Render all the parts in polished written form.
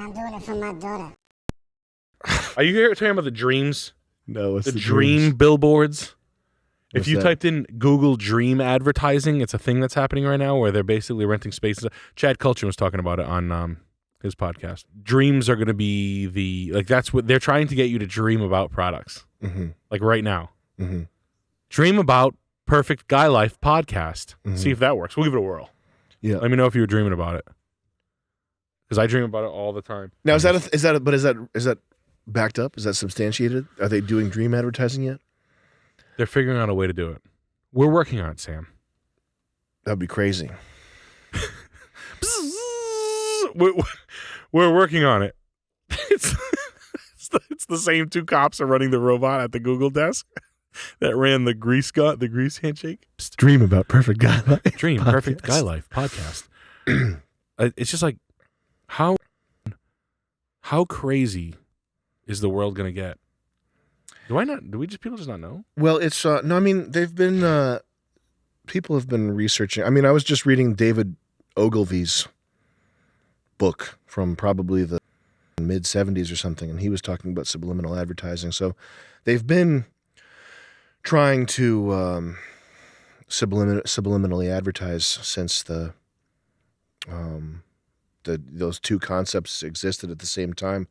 I'm doing it for my daughter. Are you here talking about the dreams? No, it's the dream billboards. What's if you that? typed in Google dream advertising, it's a thing that's happening right now where they're basically renting spaces. 𝐁𝐸𝐿 was talking about it on his podcast. Dreams are going to be that's what they're trying to get you to dream about products. Mm-hmm. Like right now. Mm-hmm. Dream about Perfect Guy Life podcast. Mm-hmm. See if that works. We'll give it a whirl. Yeah. Let me know if you were dreaming about it. Because I dream about it all the time. Now is that backed up? Is that substantiated? Are they doing dream advertising yet? They're figuring out a way to do it. We're working on it, Sam. That'd be crazy. We're working on it. It's the same two cops are running the robot at the Google desk that ran the grease handshake. Dream about Perfect Guy Life. Dream podcast. Perfect Guy Life podcast. It's just like how crazy is the world gonna get? People just not know? Well, it's no. I mean, they've been people have been researching. I mean, I was just reading David Ogilvy's book from probably the mid-'70s or something, and he was talking about subliminal advertising. So they've been trying to subliminally advertise since those two concepts existed at the same time.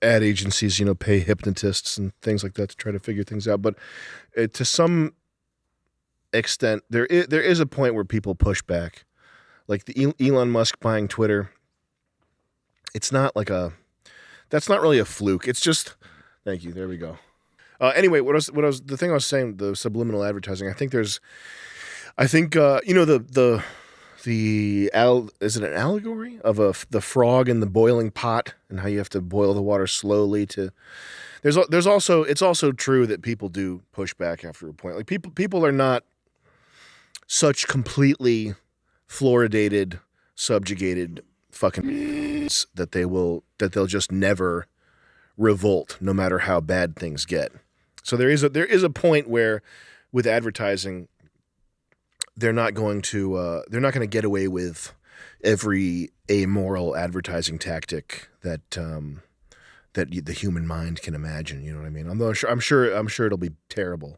Ad agencies, pay hypnotists and things like that to try to figure things out. But to some extent, there is a point where people push back. Like the Elon Musk buying Twitter, it's not that's not really a fluke. It's just, thank you. There we go. Anyway, the thing I was saying, the subliminal advertising. I think is it an allegory of the frog in the boiling pot and how you have to boil the water slowly to. It's also true that people do push back after a point. Like people are not such completely fluoridated, subjugated fucking that they'll just never revolt no matter how bad things get. So there is a point where with advertising they're not going to get away with every amoral advertising tactic that the human mind can imagine. You know what I mean? I'm sure it'll be terrible,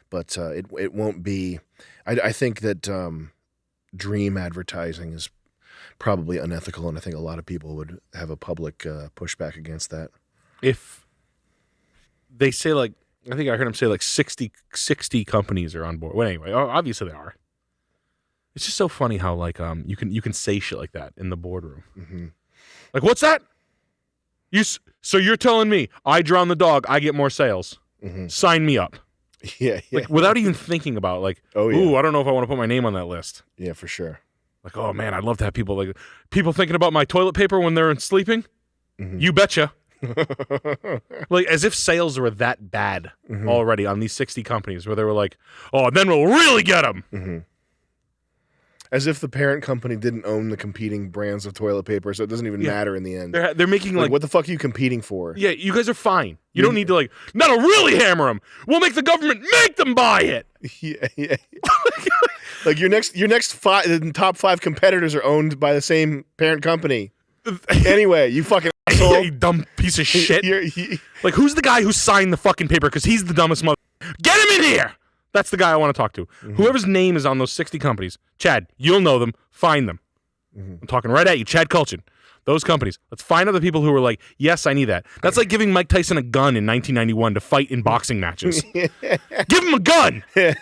but it won't be. I think that dream advertising is probably unethical, and I think a lot of people would have a public pushback against that. If They say I think I heard him say 60 companies are on board. Well, anyway, obviously they are. It's just so funny how you can say shit like that in the boardroom. Mm-hmm. Like, what's that? So you're telling me I drown the dog, I get more sales. Mm-hmm. Sign me up. Yeah. Without even thinking about ooh, I don't know if I want to put my name on that list. Yeah, for sure. Like, oh man, I'd love to have people thinking about my toilet paper when they're sleeping. Mm-hmm. You betcha. As if sales were that bad already on these 60 companies where they were like, oh, then we'll really get them. Mm-hmm. As if the parent company didn't own the competing brands of toilet paper, so it doesn't even matter in the end. They're making what the fuck are you competing for? Yeah, you guys are fine. You don't need to that'll really hammer them. We'll make the government make them buy it. Yeah. Your next top 5 competitors are owned by the same parent company. Anyway, you fucking asshole. You dumb piece of shit. Who's the guy who signed the fucking paper? Because he's the dumbest mother. Get him in here. That's the guy I want to talk to. Mm-hmm. Whoever's name is on those 60 companies. Chad, you'll know them. Find them. Mm-hmm. I'm talking right at you. 𝐁𝐸𝐿. Those companies. Let's find other people who are like, yes, I need that. That's like giving Mike Tyson a gun in 1991 to fight in boxing matches. Give him a gun. He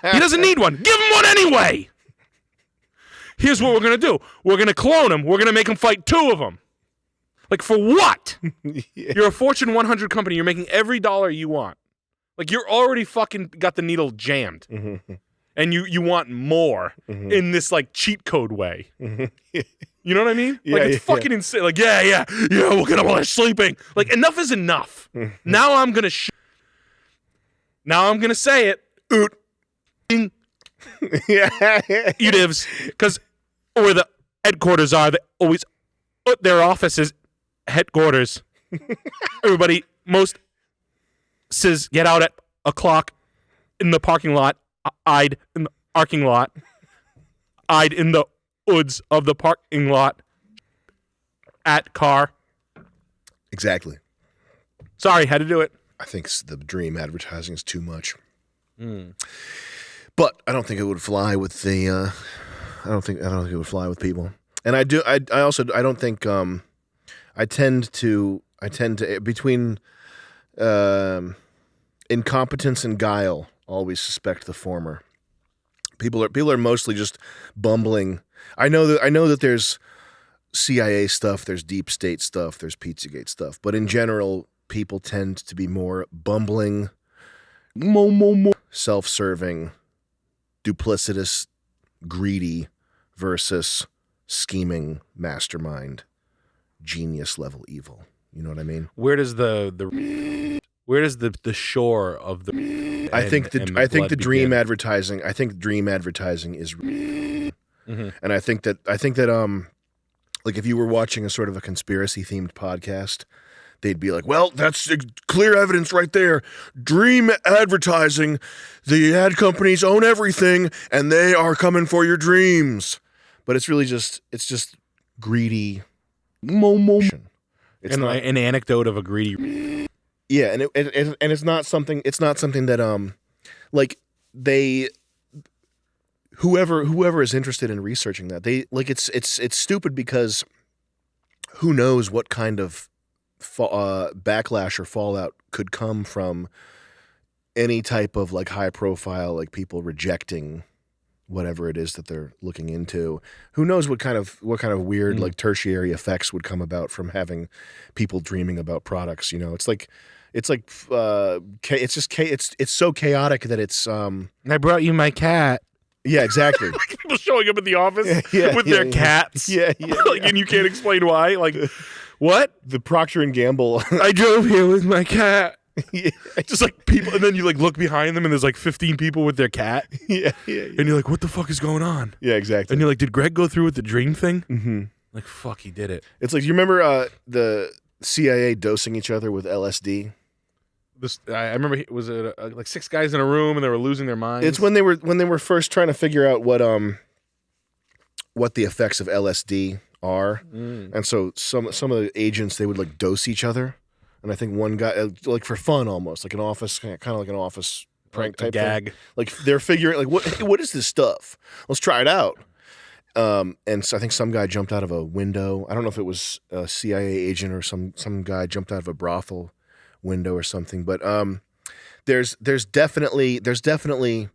doesn't need one. Give him one anyway. Here's what we're going to do. We're going to clone him. We're going to make him fight 2 of them. For what? You're a Fortune 100 company. You're making every dollar you want. You're already fucking got the needle jammed. Mm-hmm. And you want more in this cheat code way. Mm-hmm. You know what I mean? It's fucking insane. We'll get them while they're sleeping. Enough is enough. Mm-hmm. Now I'm gonna now I'm gonna say it. You divs, because where the headquarters are, they always put their offices headquarters. Everybody, most says get out at 1:00 in the parking lot. I'd in the parking lot. I'd in the woods of the parking lot. at car. Exactly. Sorry, had to do it. I think the dream advertising is too much. But I don't think it would fly with the. I don't think it would fly with people. And I don't think. I tend to between incompetence and guile. Always suspect the former. People are mostly just bumbling. I know that there's CIA stuff, there's deep state stuff, there's Pizzagate stuff, but in general, people tend to be more bumbling, self-serving, duplicitous, greedy versus scheming mastermind, genius level evil. You know what I mean? Where does the shore of the I think the dream advertising is and I think that like if you were watching a sort of a conspiracy themed podcast, they'd be like, well, that's clear evidence right there. Dream advertising, the ad companies own everything and they are coming for your dreams. But it's really just greedy. It's not an anecdote of a greedy. Yeah, and it's not something that like they whoever is interested in researching that, they like it's stupid because who knows what kind of backlash or fallout could come from any type of like high profile, like people rejecting whatever it is that they're looking into. Who knows what kind of weird like tertiary effects would come about from having people dreaming about products, you know. It's so chaotic that it's I brought you my cat. Yeah, exactly. Like people showing up at the office with their cats. Yeah. And you can't explain why. Like, what? The Procter & Gamble. I drove here with my cat. Yeah. Just like people, and then you like look behind them and there's like 15 people with their cat. Yeah. And you're like, what the fuck is going on? Yeah, exactly. And you're like, did Greg go through with the dream thing? Mm-hmm. Like, fuck, he did it. It's like, you remember the CIA dosing each other with LSD? I remember was it like 6 guys in a room and they were losing their minds. It's when they were first trying to figure out what the effects of LSD are, and so some of the agents, they would like dose each other, and I think one guy like for fun almost like an office kind of like an office prank type gag thing. Like they're figuring like what is this stuff? Let's try it out. And so I think some guy jumped out of a window. I don't know if it was a CIA agent or some guy jumped out of a brothel window or something, but there's definitely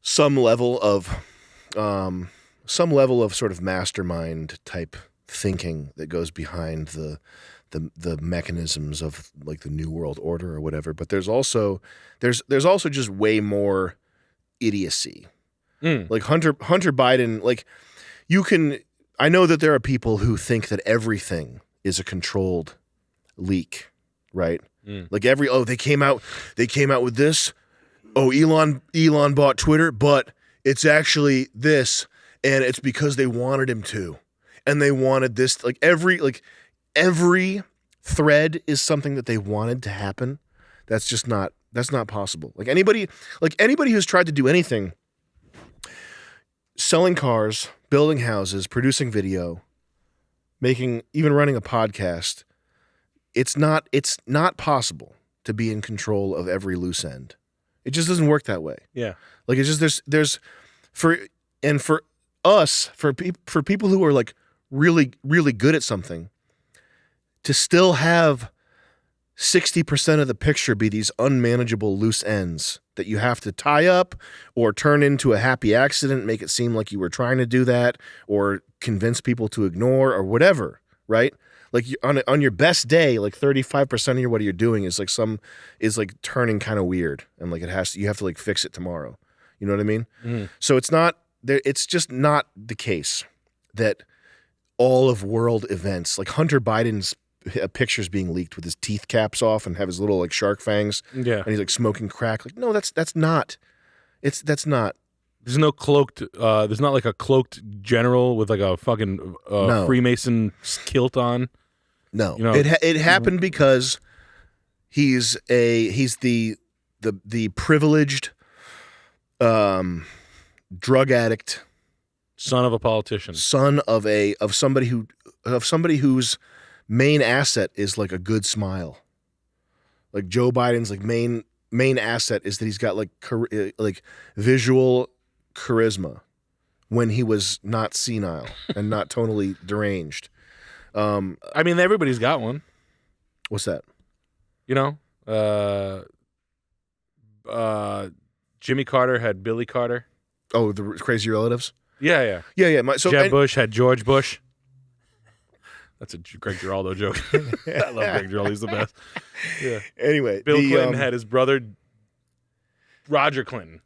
some level of sort of mastermind type thinking that goes behind the mechanisms of like the New World Order or whatever. But there's also just way more idiocy. Like Hunter Biden, like I know that there are people who think that everything is a controlled leak. Right? Like they came out with this. Oh, Elon bought Twitter, but it's actually this, and it's because they wanted him to. And they wanted this, like every thread is something that they wanted to happen. That's not possible. Like anybody who's tried to do anything, selling cars, building houses, producing video, even running a podcast, it's not possible to be in control of every loose end. It just doesn't work that way. Yeah. Like it's just there's for people who are like really, really good at something, to still have 60% of the picture be these unmanageable loose ends that you have to tie up or turn into a happy accident, make it seem like you were trying to do that, or convince people to ignore or whatever, right? Like on your best day, like 35% of what you're doing is like turning kind of weird, and like you have to like fix it tomorrow. You know what I mean? Mm-hmm. So it's just not the case that all of world events, like Hunter Biden's pictures being leaked with his teeth caps off and have his little like shark fangs. Yeah. And he's like smoking crack. Like, no, that's not. There's no cloaked, there's not like a cloaked general with like a fucking Freemason kilt on. No, you know? It happened because he's the privileged drug addict, son of a politician, son of somebody who somebody whose main asset is like a good smile. Like Joe Biden's like main asset is that he's got like visual charisma when he was not senile and not tonally deranged. I mean, everybody's got one. What's that? You know, Jimmy Carter had Billy Carter. Oh, the crazy relatives. Yeah. Jeb Bush had George Bush. That's a Greg Giraldo joke. I love Greg Giraldo. He's the best. Yeah. Anyway, Bill Clinton had his brother Roger Clinton.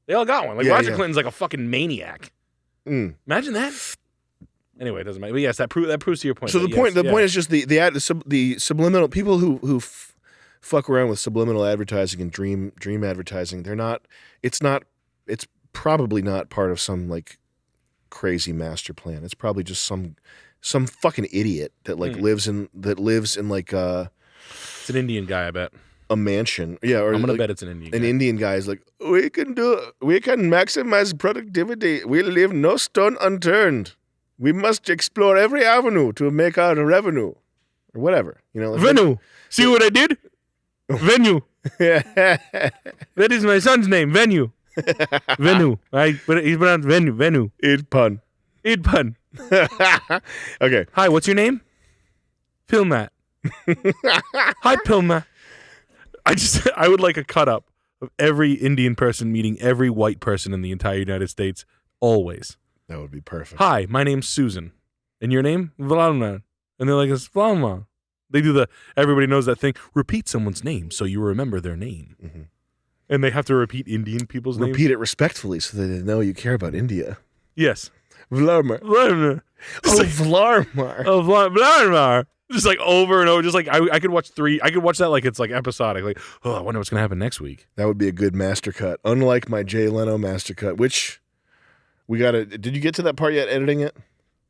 They all got one. Like Roger Clinton's like a fucking maniac. Imagine that. Anyway, it doesn't matter. But yes, that proves to your point. So the point is just the subliminal people who fuck around with subliminal advertising and dream advertising. It's probably not part of some like crazy master plan. It's probably just some fucking idiot that like lives in like it's an Indian guy, I bet. A mansion. Yeah, or I'm gonna like, bet it's an Indian guy. An Indian guy is like, we can maximize productivity. We leave no stone unturned. We must explore every avenue to make our revenue. Or whatever. You know, like Venue. See what I did? Venue. That is my son's name, Venue. Venue. He's pronounced Venue. Eat pun. Okay. Hi, what's your name? Pilmat. Hi, Pilmat. I would like a cut up of every Indian person meeting every white person in the entire United States, always. That would be perfect. Hi, my name's Susan. And your name? Vladimir. And they're like, it's Vladimir. They do everybody knows that thing. Repeat someone's name so you remember their name. Mm-hmm. And they have to repeat Indian people's names. Repeat it respectfully so that they know you care about India. Yes. Vladimir. Vladimir. Vladimir. Oh, Vladimir. Just like over and over. Just like I could watch I could watch that like it's like episodic. Like, oh, I wonder what's going to happen next week. That would be a good master cut. Unlike my Jay Leno master cut, which we got to... Did you get to that part yet, editing it?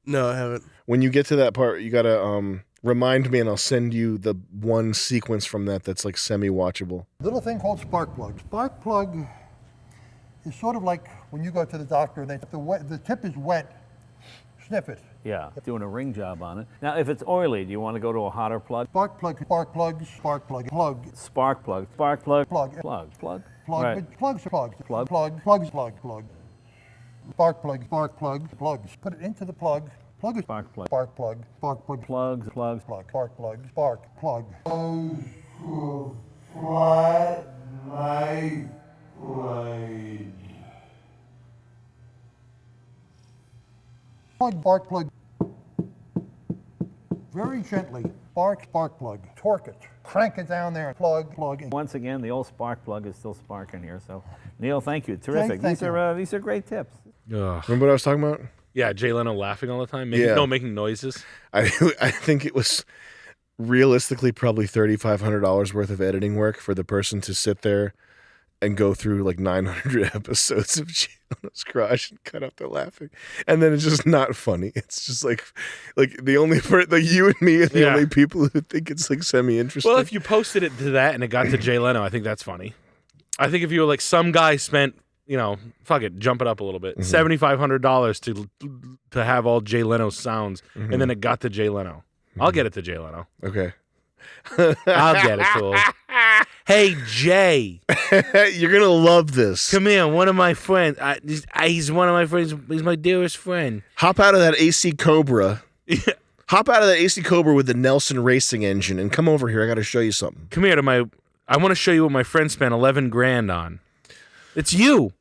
No, I haven't. When you get to that part, you got to remind me and I'll send you the one sequence from that's like semi-watchable. Little thing called spark plug. Spark plug is sort of like when you go to the doctor and the tip is wet, sniff it. Yeah, doing a ring job on it. Now, if it's oily, do you want to go to a hotter plug? Spark plug, spark plug, spark plug, plug. Spark plug, spark plug, plug, plug, plug. Plug, right. Plugs, plug, plug, plug, plugs, plug, plug. Spark plug, plugs. Put it into the plug. Plug is spark plug, spark plug, spark plug, plugs, plug, spark plug, spark plug. Plug, spark plug. Very gently, spark plug. Torque it. Crank it down there. Plug. Once again, the old spark plug is still sparking here. So, Neil, thank you. Terrific. Thank you. These are great tips. Remember what I was talking about? Yeah, Jay Leno laughing all the time. Making noises. I think it was realistically probably $3,500 worth of editing work for the person to sit there and go through like 900 episodes of Jay Leno's Garage and cut out the laughing, and then it's just not funny. It's just like the only you and me are the only people who think it's like semi-interesting. Well, if you posted it to that and it got to Jay Leno, I think that's funny. I think if you were like some guy spent, fuck it, jump it up a little bit, $7,500 to have all Jay Leno's sounds, and then it got to Jay Leno. I'll get it to Jay Leno. Okay. I'll get it to him. Hey, Jay. You're going to love this. Come here, one of my friends. He's one of my friends. He's my dearest friend. Hop out of that AC Cobra. Hop out of that AC Cobra with the Nelson racing engine and come over here. I got to show you something. Come here I want to show you what my friend spent $11,000 on. It's you.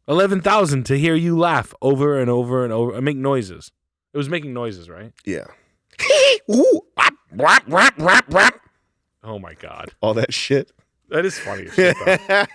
11,000 to hear you laugh over and over and over and make noises. It was making noises, right? Yeah. Ooh, rap, rap, rap, rap. Oh my God. All that shit. That is funny as shit, though.